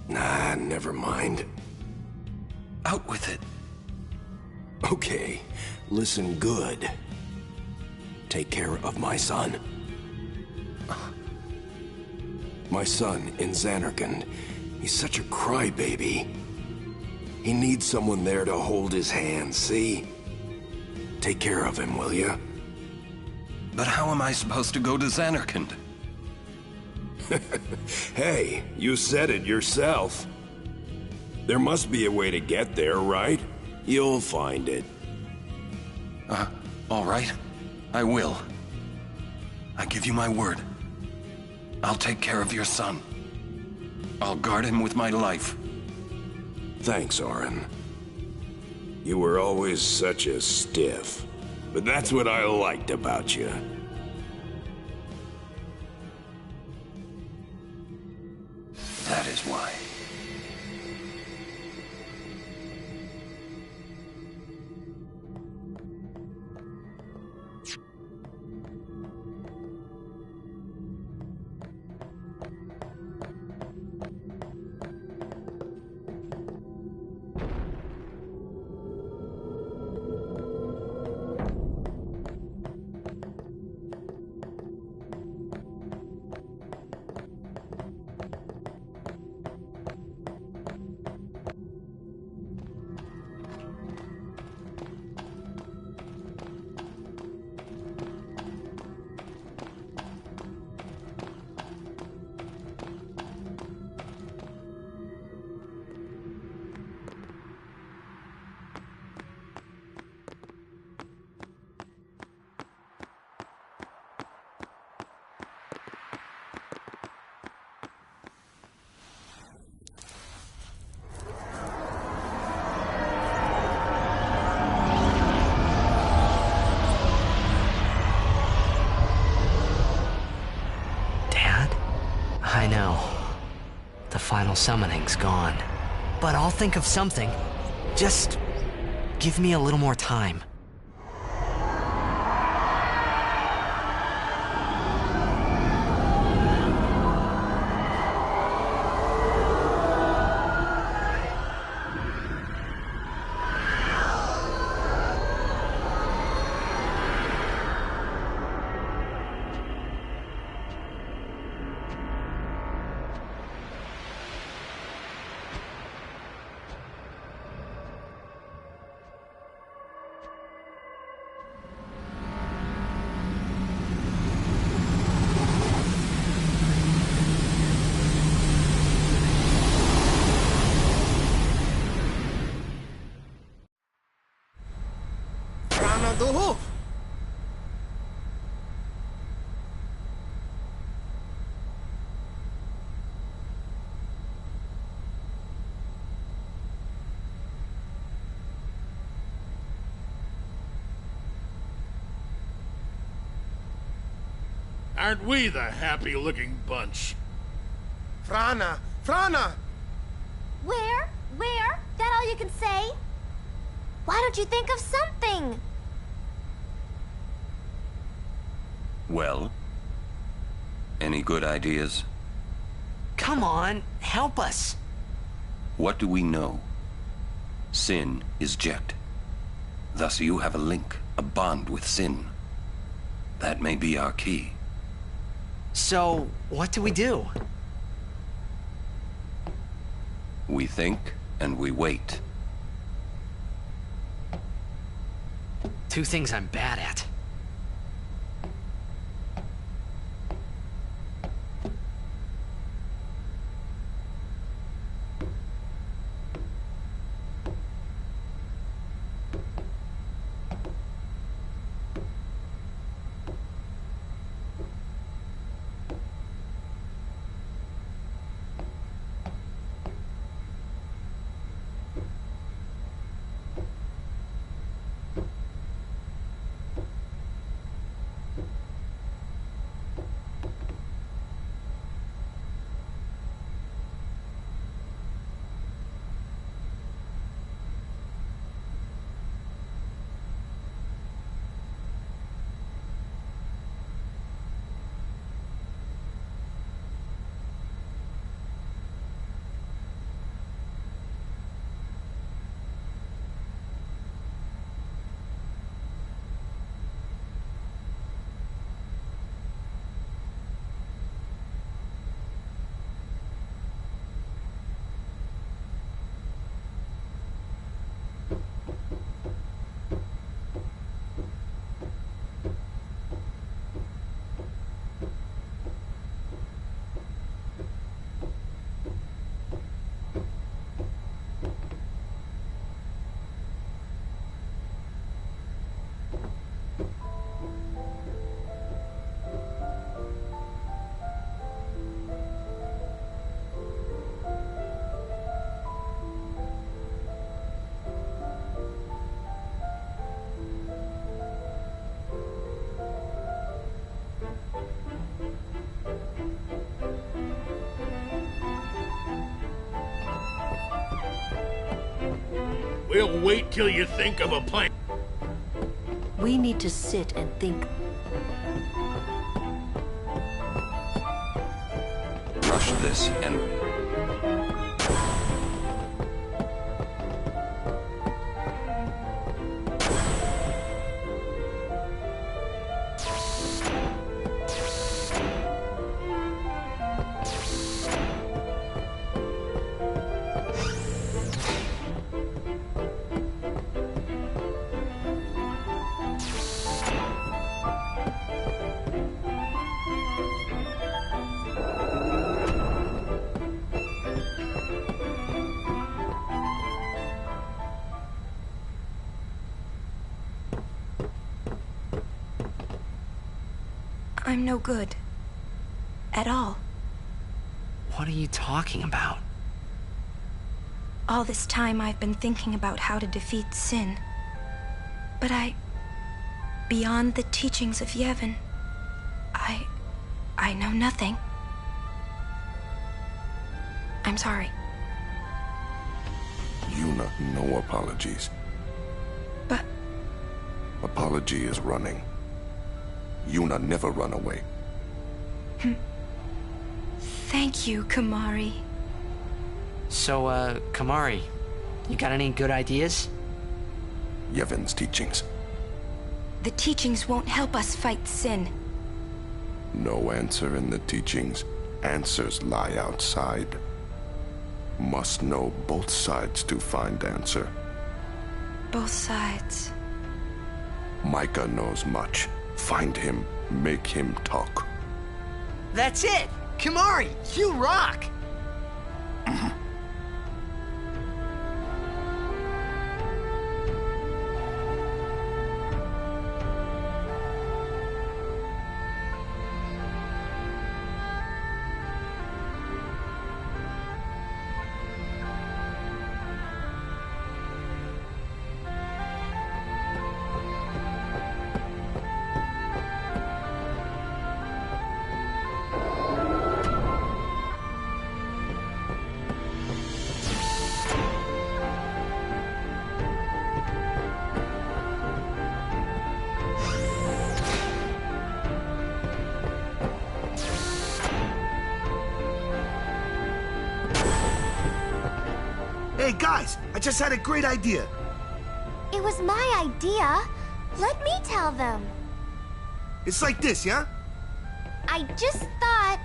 Speaker 12: Nah, never mind.
Speaker 6: Out with it.
Speaker 12: Okay, listen good. Take care of my son. My son in Zanarkand. He's such a crybaby. He needs someone there to hold his hand, see? Take care of him, will you?
Speaker 6: But how am I supposed to go to Zanarkand?
Speaker 12: Hey, you said it yourself. There must be a way to get there, right? You'll find it.
Speaker 6: All right. I will. I give you my word. I'll take care of your son. I'll guard him with my life.
Speaker 12: Thanks, Auron. You were always such a stiff. But that's what I liked about you.
Speaker 6: That is why.
Speaker 7: I know. The final summoning's gone. But I'll think of something. Just give me a little more time.
Speaker 15: Aren't we the happy-looking bunch?
Speaker 4: Frana! Frana!
Speaker 3: Where? Where? That all you can say? Why don't you think of something?
Speaker 6: Well? Any good ideas?
Speaker 7: Come on, help us.
Speaker 6: What do we know? Sin is Jecht. Thus you have a link, a bond with Sin. That may be our key.
Speaker 7: So, what do we do?
Speaker 6: We think, and we wait.
Speaker 7: Two things I'm bad at.
Speaker 15: We'll wait till you think of a plan.
Speaker 10: We need to sit and think.
Speaker 6: Rush this and...
Speaker 2: I'm no good. At all.
Speaker 7: What are you talking about?
Speaker 2: All this time I've been thinking about how to defeat Sin. But beyond the teachings of Yevon, I know nothing. I'm sorry.
Speaker 12: Yuna, no apologies.
Speaker 2: But...
Speaker 12: Apology is running. Yuna never run away.
Speaker 2: Thank you, Kimahri.
Speaker 7: So, Kimahri, you got any good ideas?
Speaker 12: Yevon's teachings.
Speaker 2: The teachings won't help us fight Sin.
Speaker 12: No answer in the teachings. Answers lie outside. Must know both sides to find answer.
Speaker 2: Both sides.
Speaker 12: Micah knows much. Find him, make him talk.
Speaker 8: That's it! Kimahri, you rock!
Speaker 4: Hey, guys, I just had a great idea.
Speaker 3: It was my idea. Let me tell them.
Speaker 4: It's like this, yeah?
Speaker 3: I just thought...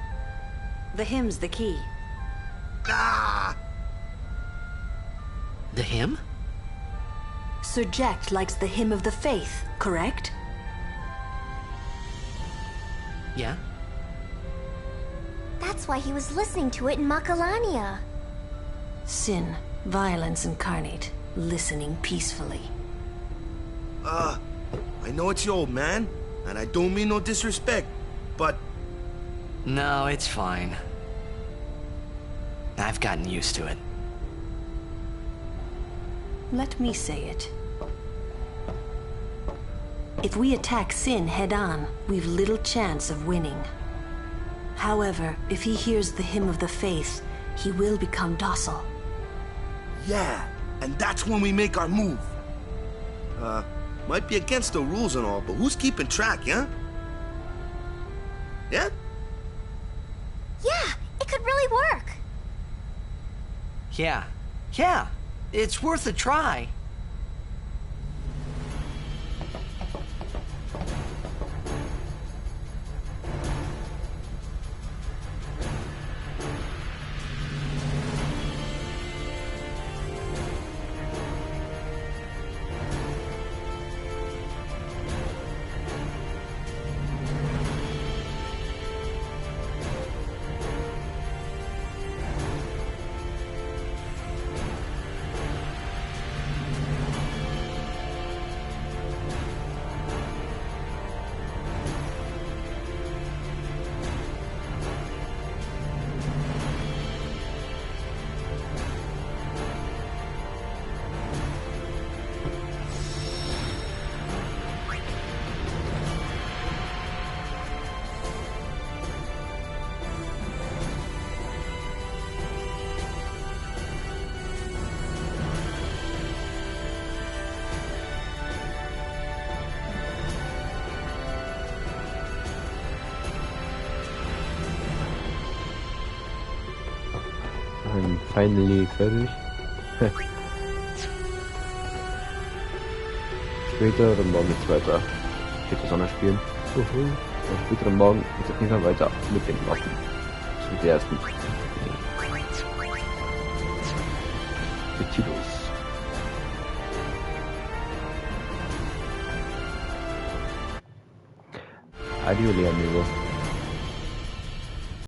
Speaker 10: The hymn's the key.
Speaker 4: Ah!
Speaker 7: The hymn?
Speaker 10: Sir Jack likes the hymn of the faith, correct?
Speaker 7: Yeah?
Speaker 3: That's why he was listening to it in Macalania.
Speaker 10: Sin, violence incarnate, listening peacefully.
Speaker 4: I know it's your old man, and I don't mean no disrespect, but...
Speaker 7: No, it's fine. I've gotten used to it.
Speaker 10: Let me say it. If we attack Sin head-on, we've little chance of winning. However, if he hears the hymn of the faith, he will become docile.
Speaker 4: Yeah, and that's when we make our move. Might be against the rules and all, but who's keeping track, yeah? Yeah?
Speaker 3: Yeah, it could really work.
Speaker 7: Yeah. Yeah. It's worth a try.
Speaker 16: Finally fertig. Später oder morgen geht's weiter. Geht das anders spielen? Und später und morgen geht's auf jeden Fall weiter mit den Waffen. Das mit der ersten. Mit Tilos. Adios, Amigo.